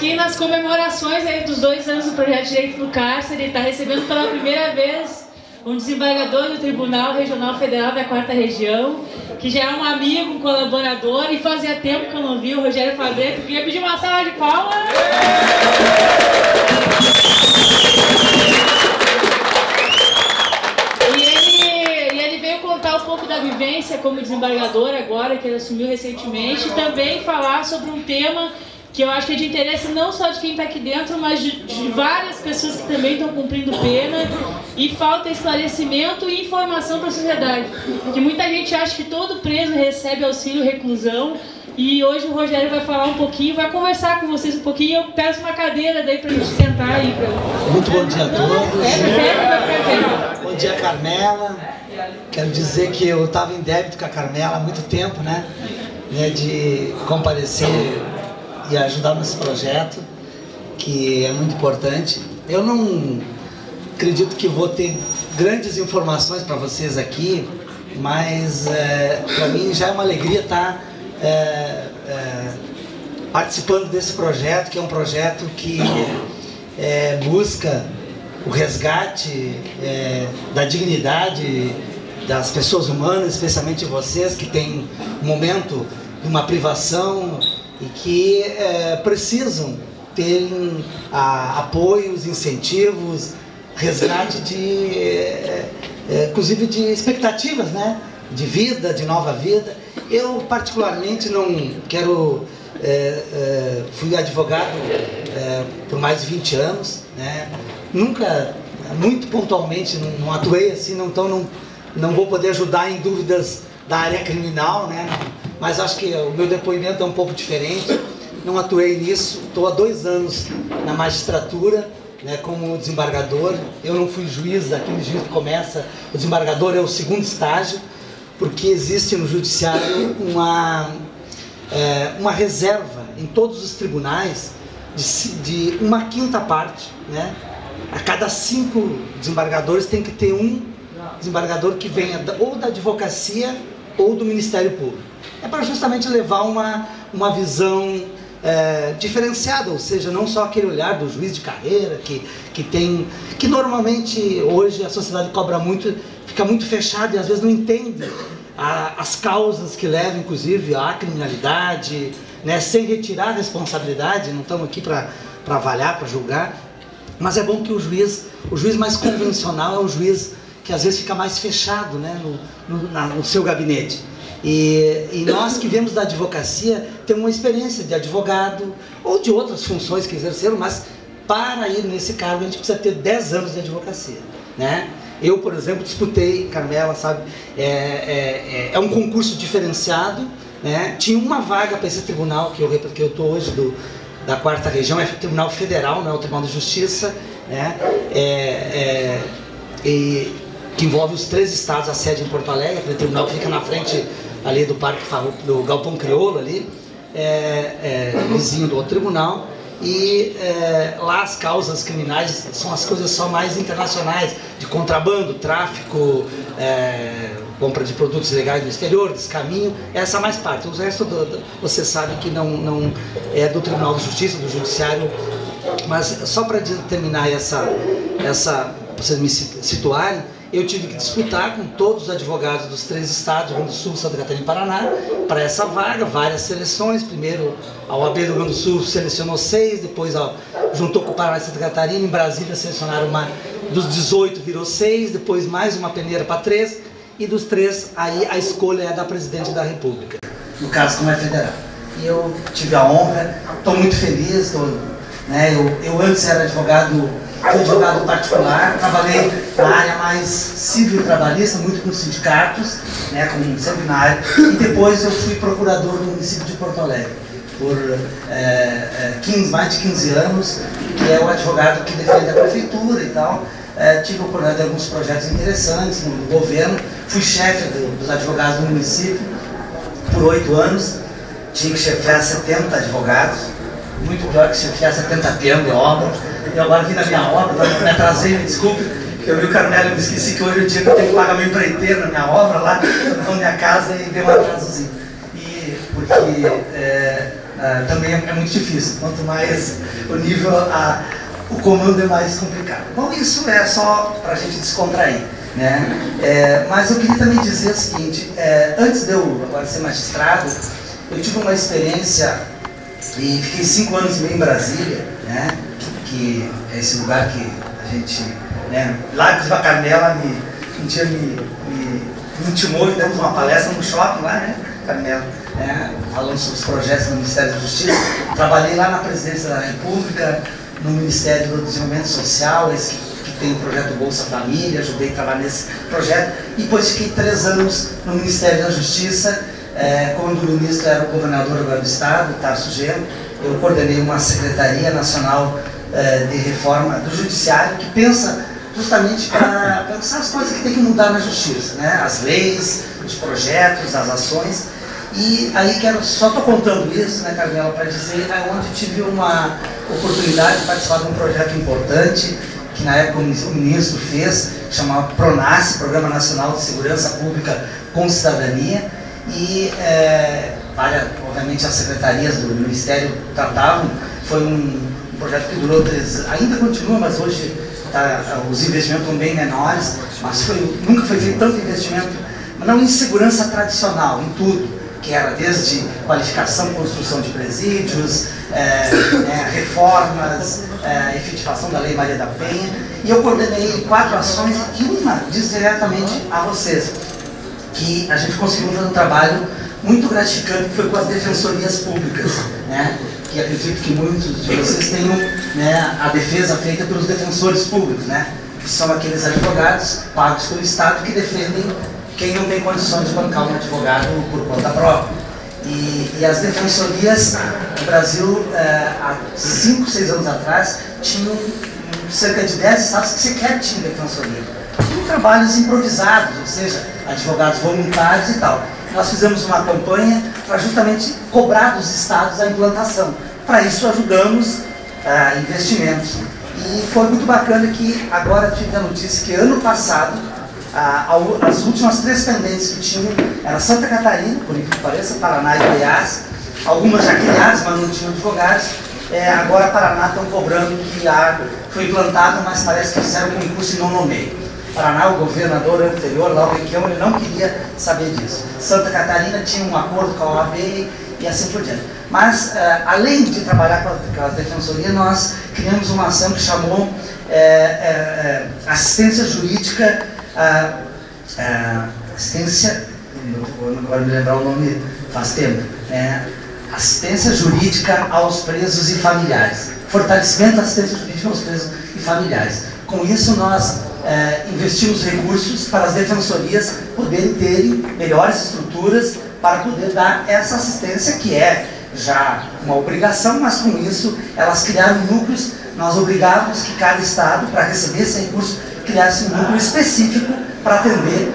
aqui nas comemorações aí dos 2 anos do Projeto Direito no Cárcere. Ele está recebendo pela primeira vez um desembargador do Tribunal Regional Federal da 4ª Região, que já é um amigo, um colaborador, e fazia tempo que eu não vi o Rogério Fabreto. Queria pedir uma salva de palmas. E ele veio contar um pouco da vivência como desembargador agora, que ele assumiu recentemente, e também falar sobre um tema que eu acho que é de interesse não só de quem está aqui dentro, mas de várias pessoas que também estão cumprindo pena, e falta esclarecimento e informação para a sociedade. Que muita gente acha que todo preso recebe auxílio reclusão, e hoje o Rogério vai falar um pouquinho, vai conversar com vocês um pouquinho. Eu peço uma cadeira daí para a gente sentar aí. Muito bom dia a todos. Bom dia, Carmela. Quero dizer que eu estava em débito com a Carmela há muito tempo, né? De comparecer e ajudar nesse projeto, que é muito importante. Eu não acredito que vou ter grandes informações para vocês aqui, mas para mim já é uma alegria estar participando desse projeto, que é um projeto que busca o resgate da dignidade das pessoas humanas, especialmente vocês que têm um momento de uma privação e que precisam ter apoios, incentivos, resgate inclusive de expectativas, né? De vida, de nova vida. Eu particularmente não quero... fui advogado por mais de 20 anos, né? Nunca, muito pontualmente, não atuei assim, então não vou poder ajudar em dúvidas da área criminal, né? Mas acho que o meu depoimento é um pouco diferente. Não atuei nisso, estou há 2 anos na magistratura, né, como desembargador. Eu não fui juiz, aquele juiz que começa, o desembargador é o 2º estágio, porque existe no judiciário uma reserva em todos os tribunais de 1/5 parte, né? A cada 5 desembargadores tem que ter um desembargador que venha ou da advocacia ou do Ministério Público. É para justamente levar uma visão diferenciada, ou seja, não só aquele olhar do juiz de carreira que normalmente hoje a sociedade cobra muito, fica muito fechada e às vezes não entende as causas que levam inclusive à criminalidade, né, sem retirar a responsabilidade. Não estamos aqui para avaliar, para julgar, mas é bom que o juiz mais convencional é o juiz que às vezes fica mais fechado, né, no seu gabinete. E nós que viemos da advocacia temos uma experiência de advogado ou de outras funções que exerceram, mas para ir nesse cargo a gente precisa ter 10 anos de advocacia, né? Eu, por exemplo, disputei, Carmela sabe, é um concurso diferenciado, né? Tinha uma vaga para esse tribunal que eu estou hoje, da 4ª Região, é o Tribunal Federal, não é o Tribunal de Justiça, né? Que envolve os 3 estados, a sede em Porto Alegre, aquele tribunal que fica na frente ali do Parque do Galpão Crioulo, ali, vizinho do outro tribunal. E lá as causas criminais são as coisas só mais internacionais, de contrabando, tráfico, compra de produtos ilegais no exterior, descaminho, essa mais parte. O resto você sabe que não é do Tribunal de Justiça, do Judiciário. Mas só para terminar para vocês me situarem, eu tive que disputar com todos os advogados dos 3 estados, Rio Grande do Sul, Santa Catarina e Paraná, para essa vaga, várias seleções. Primeiro a OAB do Rio Grande do Sul selecionou 6, depois juntou com o Paraná e Santa Catarina, em Brasília selecionaram dos 18 virou 6, depois mais uma peneira para 3, e dos 3 aí a escolha é da Presidente da República, no caso como é federal. E eu tive a honra, estou muito feliz, né, eu antes era advogado particular, trabalhei na área mais civil e trabalhista, muito com sindicatos, né, como sempre na área, e depois eu fui procurador do município de Porto Alegre por mais de 15 anos, que é o advogado que defende a prefeitura e tal. Tive a oportunidade de alguns projetos interessantes no governo, fui chefe dos advogados do município por 8 anos, tinha que chefiar 70 advogados, muito pior que chefiar 70 peões de obra. Eu agora vim na minha obra, me atrasei, me desculpe, eu vi o Carmelo, eu me esqueci que hoje é o dia que eu tenho que pagar meu empreiteiro na minha obra lá, na minha casa, e dei um atrasozinho. E porque também é muito difícil. Quanto mais o nível, o comando é mais complicado. Bom, isso é só para a gente descontrair, né? Mas eu queria também dizer o seguinte, antes de eu agora ser magistrado, eu tive uma experiência e fiquei 5 anos e meio em Brasília, né? Que é esse lugar que a gente, né? Lá de Carmela um dia me intimou e demos uma palestra no shopping lá, né? Carmela, falando sobre os projetos do Ministério da Justiça. Trabalhei lá na Presidência da República, no Ministério do Desenvolvimento Social, esse que tem o projeto Bolsa Família, ajudei a trabalhar nesse projeto, e depois fiquei 3 anos no Ministério da Justiça, quando o ministro era o governador do Estado, Tarso Genro. Eu coordenei uma Secretaria Nacional de Reforma do Judiciário, que pensa justamente para pensar as coisas que tem que mudar na Justiça, né? As leis, os projetos, as ações. E aí só estou contando isso, né, Carmela, para dizer onde tive uma oportunidade de participar de um projeto importante, que na época o ministro fez, chamado PRONASSE, Programa Nacional de Segurança Pública com Cidadania, e obviamente as secretarias do Ministério tratavam. Foi um projeto que durou 3 anos, ainda continua, mas hoje os investimentos estão bem menores, mas nunca foi feito tanto investimento, mas não em segurança tradicional, em tudo, que era desde qualificação, construção de presídios, reformas, efetivação da Lei Maria da Penha. E eu coordenei 4 ações, e uma diz diretamente a vocês, que a gente conseguiu fazer um trabalho muito gratificante, que foi com as defensorias públicas, né? Que acredito que muitos de vocês tenham, né, a defesa feita pelos defensores públicos, né? Que são aqueles advogados pagos pelo Estado que defendem quem não tem condições de bancar um advogado por conta própria. E as defensorias no Brasil, há 5, 6 anos atrás, tinham cerca de 10 estados que sequer tinham defensoria. Tinham trabalhos improvisados, ou seja, advogados voluntários e tal. Nós fizemos uma campanha para justamente cobrar dos estados a implantação. Para isso ajudamos investimentos. E foi muito bacana que agora tive a notícia que ano passado, as últimas 3 pendentes que tinham era Santa Catarina, por incrível que pareça, Paraná e Goiás, algumas já criadas, mas não tinham advogados. Agora Paraná estão cobrando que foi implantado, mas parece que fizeram um concurso e não nomeio. Paraná, o governador anterior, lá o Requião, ele não queria saber disso. Santa Catarina tinha um acordo com a OAB e assim por diante. Mas, além de trabalhar com a defensoria, nós criamos uma ação que chamou assistência jurídica, agora me lembrar o nome faz tempo, assistência jurídica aos presos e familiares, fortalecimento da assistência jurídica aos presos e familiares. Com isso, nós investimos recursos para as defensorias poderem terem melhores estruturas para poder dar essa assistência, que é já uma obrigação, mas com isso elas criaram núcleos. Nós obrigávamos que cada estado, para receber esse recurso, criasse um núcleo específico para atender,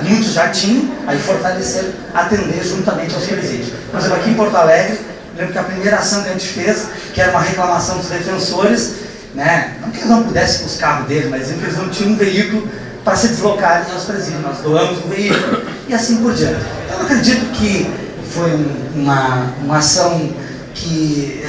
muitos já tinham, aí fortaleceram, atender juntamente aos presídios. Por exemplo, aqui em Porto Alegre, lembro que a primeira ação que a gente fez, que era uma reclamação dos defensores, né? Não que eles não pudessem ir com os carros deles, mas que eles não tinham um veículo para se deslocarem aos presídios. Nós doamos um veículo e assim por diante. Eu acredito que foi uma ação que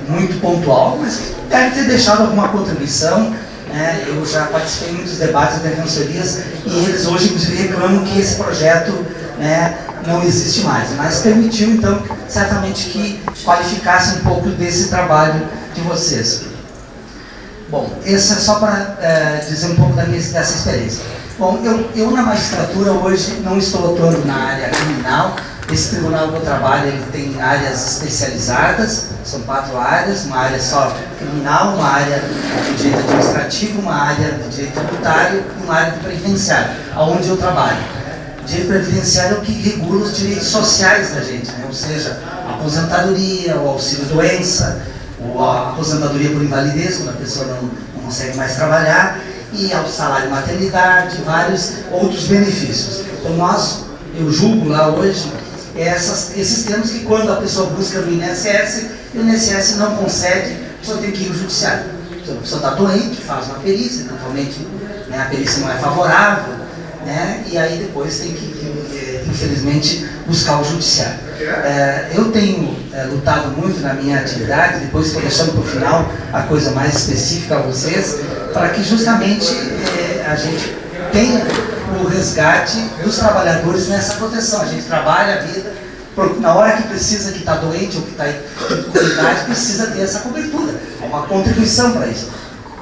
muito pontual, mas que deve ter deixado alguma contribuição. Eu já participei em muitos debates de defensorias e eles hoje inclusive reclamam que esse projeto, não existe mais, mas permitiu então certamente que qualificasse um pouco desse trabalho de vocês. Bom, isso é só para dizer um pouco dessa experiência. Bom, eu na magistratura hoje não estou atuando na área criminal. Esse tribunal que eu trabalho, ele tem áreas especializadas, são 4 áreas, uma área só criminal, uma área de direito administrativo, uma área de direito tributário e uma área de previdenciário, aonde eu trabalho. Direito previdenciário é o que regula os direitos sociais da gente, né? Ou seja, a aposentadoria, o auxílio-doença, ou a aposentadoria por invalidez, quando a pessoa não consegue mais trabalhar, e ao salário maternidade, vários outros benefícios. Então eu julgo lá hoje esses termos que quando a pessoa busca no INSS, e o INSS não consegue, a pessoa tem que ir ao judiciário. Então, a pessoa está doente, faz uma perícia, eventualmente a perícia não é favorável, né? E aí depois tem que, infelizmente, buscar o judiciário. Eu tenho lutado muito na minha atividade, depois estou deixando para o final a coisa mais específica a vocês, para que justamente a gente tenha o resgate dos trabalhadores nessa proteção. A gente trabalha a vida, na hora que precisa, que está doente ou que está em comunidade, precisa ter essa cobertura. É uma contribuição para isso.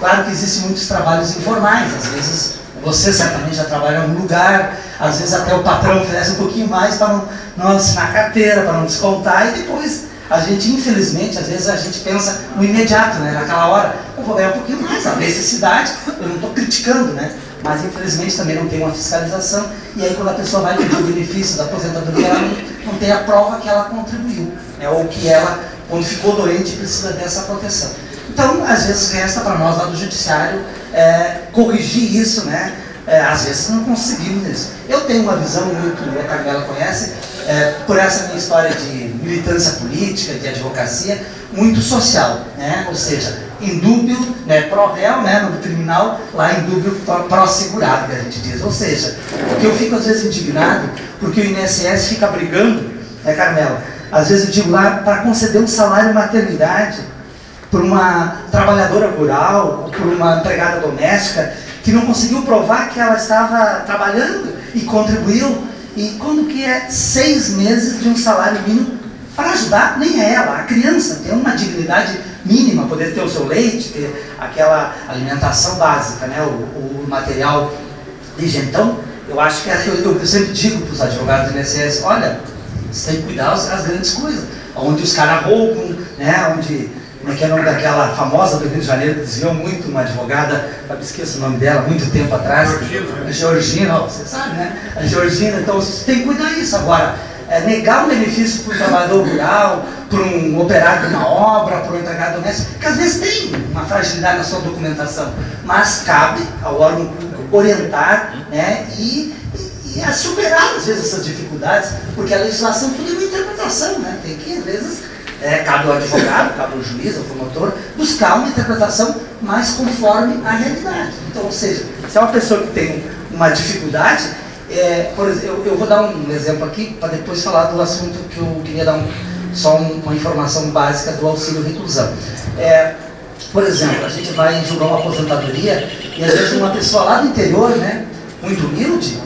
Claro que existem muitos trabalhos informais, às vezes você certamente já trabalha em algum lugar, às vezes até o patrão oferece um pouquinho mais para não assinar carteira, para não descontar, e depois a gente, infelizmente, às vezes a gente pensa no imediato, né? Naquela hora, eu vou ganhar um pouquinho mais, a necessidade, eu não estou criticando, né? Mas infelizmente também não tem uma fiscalização, e aí quando a pessoa vai pedir o benefício da aposentadoria, ela não tem a prova que ela contribuiu, né? Ou que ela, quando ficou doente, precisa dessa proteção. Então, às vezes resta para nós lá do judiciário corrigir isso, né? Às vezes não conseguimos isso. Eu tenho uma visão muito, a Carmela conhece, por essa minha história de militância política, de advocacia, muito social, né? Ou seja, indúbio, né, pró-réu, né, no criminal, lá indúbio pró-segurado, que a gente diz. Ou seja, porque eu fico às vezes indignado, porque o INSS fica brigando, né, Carmela? Às vezes eu digo lá, para conceder um salário maternidade por uma trabalhadora rural, ou por uma empregada doméstica, que não conseguiu provar que ela estava trabalhando e contribuiu, e quando que é 6 meses de um salário mínimo para ajudar, nem é ela, a criança tem uma dignidade mínima, poder ter o seu leite, ter aquela alimentação básica, né, o material de higiene. Então, eu acho que eu sempre digo para os advogados do INSS, olha, você tem que cuidar das grandes coisas, onde os caras roubam, né, onde... Como é que é o nome daquela famosa do Rio de Janeiro, que desviou muito uma advogada, eu esqueço o nome dela, muito tempo atrás. A Georgina, você sabe, né? A Georgina, então você tem que cuidar disso. Agora, negar um benefício para um trabalhador rural, para um operário de uma obra, para um empregado doméstico, que às vezes tem uma fragilidade na sua documentação, mas cabe ao órgão público orientar, né, e a superar, às vezes, essas dificuldades, porque a legislação tudo é uma interpretação, né? Tem que, às vezes... cabe ao advogado, cabe ao juiz, ao promotor, buscar uma interpretação mais conforme à realidade. Então, ou seja, se é uma pessoa que tem uma dificuldade, por exemplo, eu vou dar um exemplo aqui, para depois falar do assunto que eu queria dar só uma informação básica do auxílio reclusão. Por exemplo, a gente vai julgar uma aposentadoria e às vezes uma pessoa lá do interior, né, muito humilde,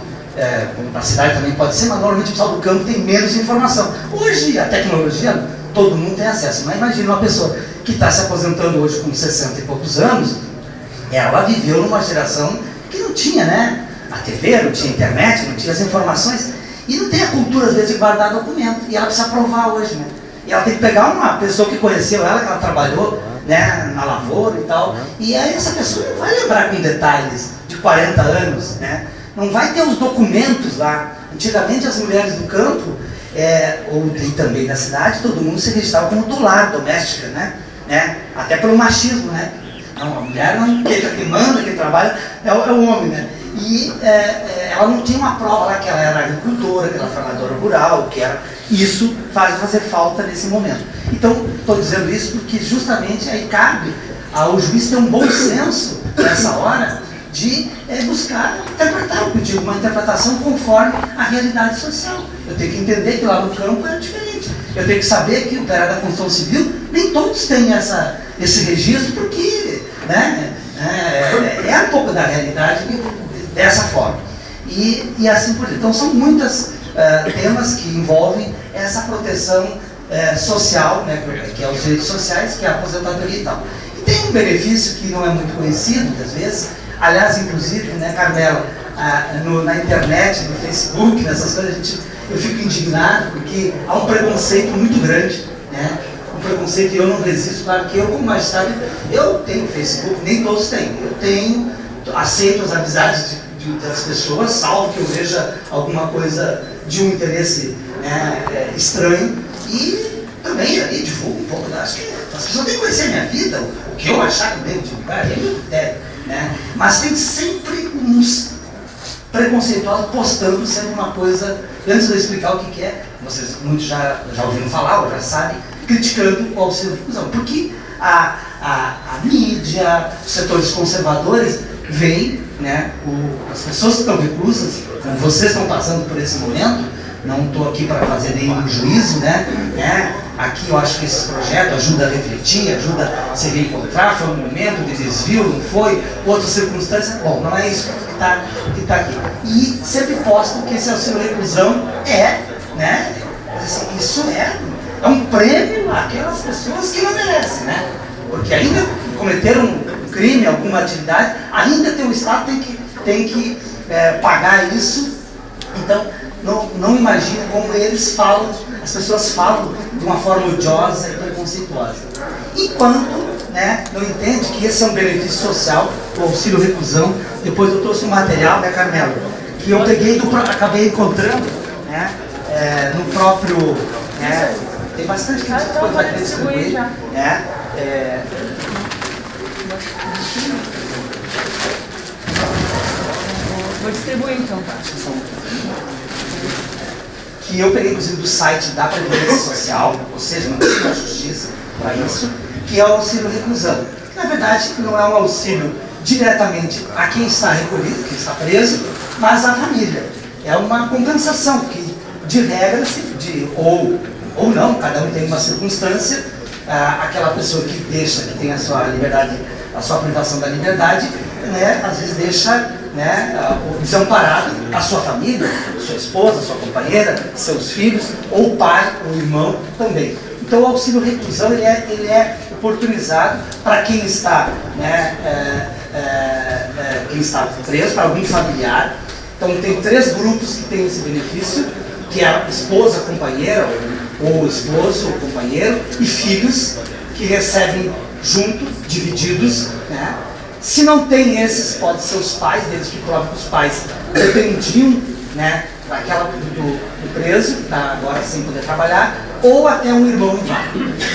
na cidade também pode ser, mas normalmente o pessoal do campo tem menos informação. Hoje a tecnologia... todo mundo tem acesso, mas imagina uma pessoa que está se aposentando hoje com 60 e poucos anos, ela viveu numa geração que não tinha, né, a TV, não tinha internet, não tinha as informações, e não tem a cultura, às vezes, de guardar documento, e ela precisa provar hoje, né, e ela tem que pegar uma pessoa que conheceu ela, que ela trabalhou, né, na lavoura e tal, e aí essa pessoa não vai lembrar com detalhes de 40 anos, né, não vai ter os documentos lá. Antigamente as mulheres do campo, e também da cidade, todo mundo se registrava como do lar, doméstica, né? Até pelo machismo, né? Não, a mulher não, quem manda, quem trabalha é o homem, né? E ela não tinha uma prova lá que ela era agricultora, que ela era trabalhadora rural, que era... Isso faz fazer falta nesse momento. Então, estou dizendo isso porque justamente aí cabe ao juiz ter um bom senso nessa hora de buscar interpretar o pedido, uma interpretação conforme a realidade social. Eu tenho que entender que lá no campo é diferente. Eu tenho que saber que o operário da construção civil, nem todos têm esse registro, porque, né, é um pouco da realidade dessa forma. E assim por diante. Então são muitos temas que envolvem essa proteção social, né, que é os direitos sociais, que é a aposentadoria e tal. E tem um benefício que não é muito conhecido, às vezes. Aliás, inclusive, né, Carmela, na internet, no Facebook, nessas coisas, eu fico indignado porque há um preconceito muito grande, né? Um preconceito que eu não resisto, claro que eu, como magistrado, eu tenho Facebook, nem todos têm. Eu tenho, aceito as amizades das pessoas, salvo que eu veja alguma coisa de um interesse, né, estranho, e também ali divulgo um pouco, acho que as pessoas têm que conhecer a minha vida, o que eu achar que eu devo divulgar, é meu critério. Né? Mas tem sempre uns preconceituosos postando sempre uma coisa, antes de eu explicar o que é, vocês muitos já ouviram falar, ou já sabem, criticando o auxílio reclusão, porque a mídia, os setores conservadores veem né, as pessoas que estão reclusas, como vocês estão passando por esse momento, não estou aqui para fazer nenhum juízo, né? Aqui eu acho que esse projeto ajuda a refletir, ajuda a se reencontrar, foi um momento de desvio, não foi, outras circunstâncias, bom, não é isso que tá aqui. E sempre posto que esse auxílio reclusão né, assim, isso é um prêmio àquelas pessoas que não merecem, né? Porque ainda cometeram um crime, alguma atividade, ainda o Estado tem que pagar isso. Então, não imagino como eles falam, as pessoas falam de uma forma odiosa e preconceituosa. Enquanto, né, não entende que esse é um benefício social, o auxílio reclusão. Depois eu trouxe um material, né, Carmelo, que eu peguei, acabei encontrando, né, no próprio, né, tem bastante que depois vai querer distribuir, né, vou distribuir então, tá? Que eu peguei, inclusive, do site da Previdência Social, ou seja, não precisa da Justiça para isso, que é o auxílio reclusão. Na verdade, não é um auxílio diretamente a quem está recolhido, quem está preso, mas à família. É uma compensação que, de regra, ou não, cada um tem uma circunstância, aquela pessoa que tem a sua liberdade, a sua privação da liberdade, né, às vezes deixa, né, desamparado a sua família, sua esposa, sua companheira, seus filhos, ou o pai, ou o irmão também. Então o auxílio reclusão ele é oportunizado para quem está, né, quem está preso, para algum familiar. Então tem 3 grupos que têm esse benefício, que é a esposa, companheira, ou esposo, ou companheiro, e filhos que recebem junto, divididos, né? Se não tem esses, pode ser os pais, desde que prove que os pais dependiam, né, do preso, agora sem poder trabalhar, ou até um irmão inválido.